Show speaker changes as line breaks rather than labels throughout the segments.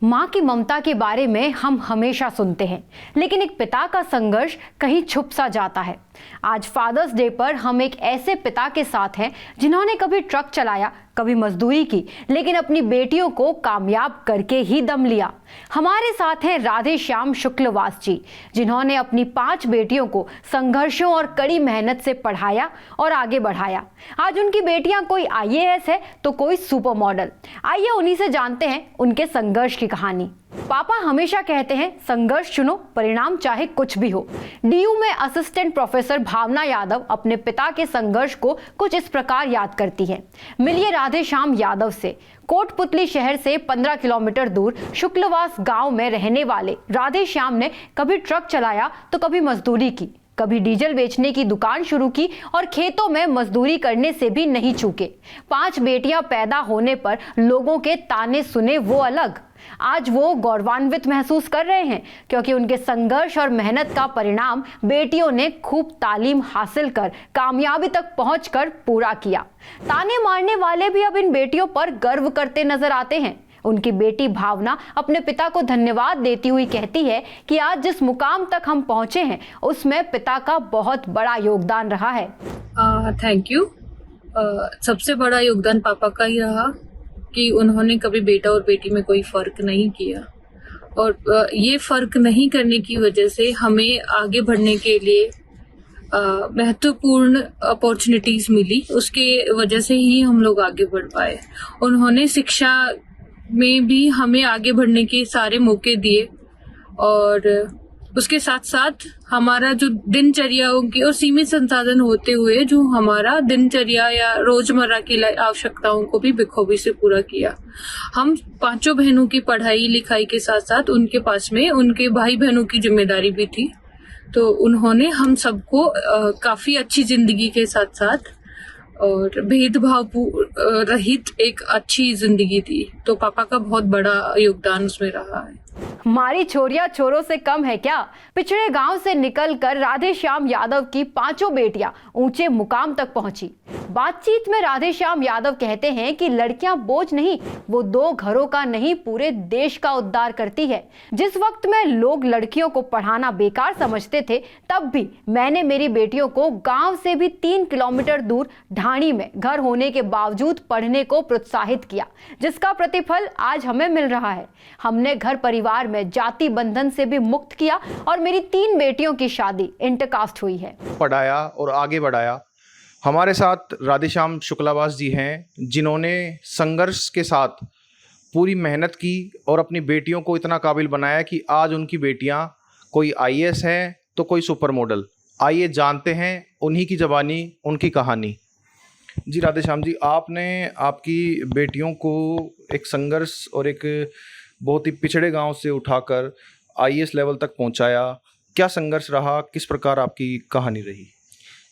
माँ की ममता के बारे में हम हमेशा सुनते हैं, लेकिन एक पिता का संघर्ष कहीं छुप सा जाता है। आज फादर्स डे पर हम एक ऐसे पिता के साथ हैं जिन्होंने कभी ट्रक चलाया, कभी मजदूरी की, लेकिन अपनी बेटियों को कामयाब करके ही दम लिया। हमारे साथ हैं राधे श्याम शुक्लवास जी, जिन्होंने अपनी 5 बेटियों को संघर्षों और कड़ी मेहनत से पढ़ाया और आगे बढ़ाया। आज उनकी बेटियां कोई IAS है तो कोई सुपर मॉडल। आइए उन्हीं से जानते हैं उनके संघर्ष की कहानी। पापा हमेशा कहते हैं संघर्ष चुनो, परिणाम चाहे कुछ भी हो। DU में असिस्टेंट प्रोफेसर भावना यादव अपने पिता के संघर्ष को कुछ इस प्रकार याद करती हैं। मिलिए राधे श्याम यादव से। कोटपुतली शहर से 15 किलोमीटर दूर शुक्लवास गांव में रहने वाले राधे श्याम ने कभी ट्रक चलाया तो कभी मजदूरी की, कभी डीजल बेचने की दुकान शुरू की और खेतों में मजदूरी करने से भी नहीं चूके। 5 बेटियां पैदा होने पर लोगों के ताने सुने वो अलग। आज वो गौरवान्वित महसूस कर रहे हैं क्योंकि उनके संघर्ष और मेहनत का परिणाम बेटियों ने खूब तालीम हासिल कर कामयाबी तक पहुंचकर पूरा किया। ताने मारने वाले भी अब इन बेटियों पर गर्व करते नजर आते हैं। उनकी बेटी भावना अपने पिता को धन्यवाद देती हुई कहती है कि आज जिस मुकाम तक हम पहुंचे हैं उसमें पिता का बहुत बड़ा योगदान रहा है।
Thank you. सबसे बड़ा योगदान पापा का ही रहा कि उन्होंने कभी बेटा और बेटी में कोई फर्क नहीं किया, और ये फर्क नहीं करने की वजह से हमें आगे बढ़ने के लिए महत्वपूर्ण अपॉर्चुनिटीज मिली। उसके वजह से ही हम लोग आगे बढ़ पाए। उन्होंने शिक्षा में भी हमें आगे बढ़ने के सारे मौके दिए, और उसके साथ साथ हमारा जो दिनचर्याओं की और सीमित संसाधन होते हुए जो हमारा दिनचर्या या रोजमर्रा की आवश्यकताओं को भी बखूबी से पूरा किया। हम 5 बहनों की पढ़ाई लिखाई के साथ साथ उनके पास में उनके भाई बहनों की जिम्मेदारी भी थी, तो उन्होंने हम सबको काफी अच्छी जिंदगी के साथ साथ और भेदभाव रहित एक अच्छी जिंदगी दी। तो पापा का बहुत बड़ा योगदान उसमें रहा है।
हमारी छोरियां छोरों से कम है क्या? पिछड़े गांव से निकलकर राधे श्याम यादव की 5 बेटियां ऊंचे मुकाम तक पहुंची। बातचीत में राधे श्याम यादव कहते हैं कि लड़कियां बोझ नहीं, वो 2 घरों का नहीं पूरे देश का उद्धार करती है। जिस वक्त में लोग लड़कियों को पढ़ाना बेकार समझते थे, तब भी मैंने मेरी बेटियों को गांव से भी 3 किलोमीटर दूर ढाणी में घर होने के बावजूद पढ़ने को प्रोत्साहित किया, जिसका प्रतिफल आज हमें मिल रहा है। हमने घर परिवार में जाति बंधन से भी मुक्त किया और मेरी 3 बेटियों की शादी इंटरकास्ट हुई है।
पढ़ाया और आगे बढ़ाया। हमारे साथ राधेश्याम शुक्लावास जी हैं, जिन्होंने संघर्ष के साथ पूरी मेहनत की और अपनी बेटियों को इतना काबिल बनाया कि आज उनकी बेटियां कोई IAS हैं तो कोई सुपर मॉडल। आइए जानते हैं उन्हीं की ज़बानी उनकी कहानी। जी राधेश्याम जी, आपने आपकी बेटियों को एक संघर्ष और एक बहुत ही पिछड़े गांव से उठाकर IAS लेवल तक पहुंचाया। क्या संघर्ष रहा, किस प्रकार आपकी कहानी रही?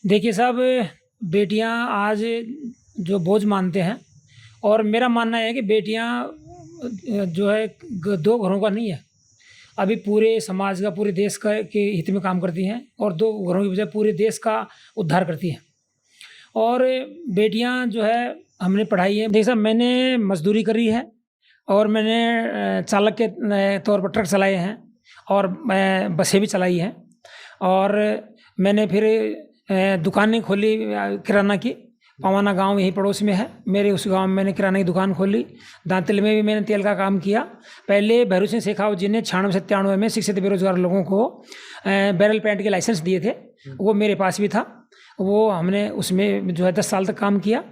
देखिए साहब, बेटियां आज जो बोझ मानते हैं, और मेरा मानना है कि बेटियां जो है 2 घरों का नहीं है, अभी पूरे समाज का, पूरे देश का के हित में काम करती हैं, और 2 घरों की बजाय पूरे देश का उद्धार करती हैं। और बेटियां जो है हमने पढ़ाई है। देखिए साहब, मैंने मजदूरी करी है और मैंने चालक के तौर पर ट्रक चलाए हैं और बसें भी चलाई हैं, और मैंने फिर दुकानें खोली किराना की। पवाना गांव यहीं पड़ोस में है मेरे, उस गांव में मैंने किराना की दुकान खोली। दांतिल में भी मैंने तेल का काम किया। पहले भैरू सिंह शेखावत जी ने 96-97 में शिक्षित बेरोजगार लोगों को बैरल पेंट के लाइसेंस दिए थे, वो मेरे पास भी था। वो हमने उसमें जो है 10 साल तक काम किया।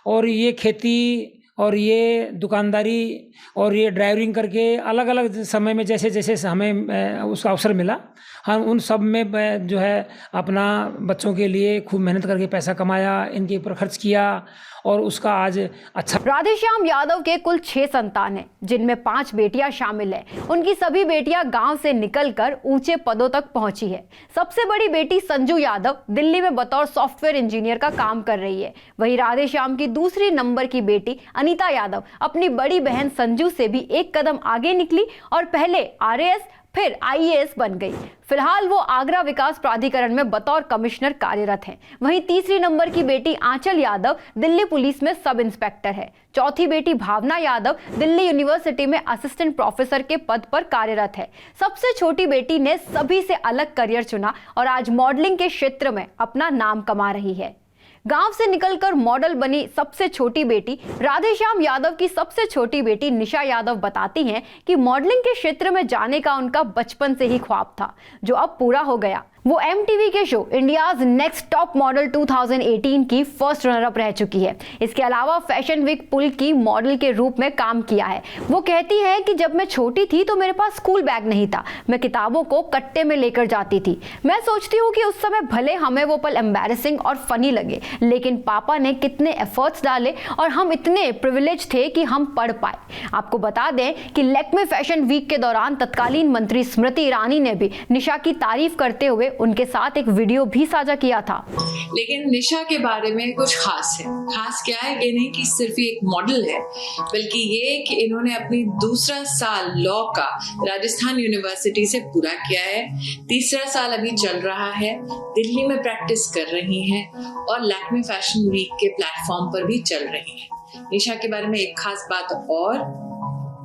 और ये खेती और ये दुकानदारी और ये ड्राइवरिंग करके अलग अलग समय में जैसे जैसे हमें उसका अवसर मिला, हम उन सब में जो है अपना बच्चों के लिए खूब मेहनत करके पैसा कमाया, इनके ऊपर खर्च किया, और उसका आज अच्छा।
राधेश्याम यादव के कुल 6 संतान हैं, जिनमें 5 बेटियां शामिल हैं। उनकी सभी बेटियां गांव से निकलकर ऊंचे पदों तक पहुंची है। सबसे बड़ी बेटी संजू यादव दिल्ली में बतौर सॉफ्टवेयर इंजीनियर का काम कर रही है। वहीं राधेश्याम की दूसरी नंबर की बेटी अनीता यादव अपनी बड़ी बहन संजू से भी एक कदम आगे निकली और पहले RAS फिर IAS बन गई। फिलहाल वो आगरा विकास प्राधिकरण में बतौर कमिश्नर कार्यरत हैं। वहीं तीसरी नंबर की बेटी आंचल यादव दिल्ली पुलिस में सब इंस्पेक्टर है। चौथी बेटी भावना यादव दिल्ली यूनिवर्सिटी में असिस्टेंट प्रोफेसर के पद पर कार्यरत है। सबसे छोटी बेटी ने सभी से अलग करियर चुना और आज मॉडलिंग के क्षेत्र में अपना नाम कमा रही है। गांव से निकलकर मॉडल बनी सबसे छोटी बेटी राधेश्याम यादव की सबसे छोटी बेटी निशा यादव बताती हैं कि मॉडलिंग के क्षेत्र में जाने का उनका बचपन से ही ख्वाब था, जो अब पूरा हो गया। वो MTV के show India's next top model 2018 की फर्स्ट रनर-अप रह चुकी है। इसके अलावा फैशन वीक पुल की मॉडल के रूप में काम किया है। वो कहती है कि जब मैं छोटी थी तो मेरे पास स्कूल बैग नहीं था, मैं किताबों को कट्टे में लेकर जाती थी। मैं सोचती हूँ कि उस समय भले हमें वो पल एम्बैरेसिंग और फनी लगे, लेकिन पापा ने कितने एफर्ट्स डाले और हम इतने प्रिविलेज थे कि हम पढ़ पाए। आपको बता दें कि लैक्मे फैशन वीक के दौरान तत्कालीन मंत्री स्मृति ईरानी ने भी निशा की तारीफ करते हुए उनके साथ एक वीडियो भी साझा किया था।
लेकिन निशा के बारे में कुछ खास है। खास क्या है, ये नहीं कि सिर्फ एक मॉडल है, बल्कि ये कि इन्होंने अपनी दूसरा साल लॉ का राजस्थान यूनिवर्सिटी से पूरा किया है। तीसरा साल अभी चल रहा है, दिल्ली में प्रैक्टिस कर रही हैं और लैक्मे फैशन वीक के प्लेटफॉर्म पर भी चल रही हैं। निशा के बारे में एक खास बात और,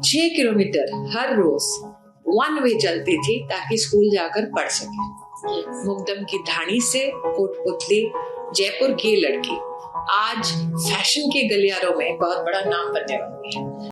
6 किलोमीटर हर रोज वन वे चलती थी ताकि स्कूल जाकर पढ़ सके। मुकदम की ढाणी से कोटपुतली जयपुर की लड़की आज फैशन के गलियारों में बहुत बड़ा नाम बनने वाली है।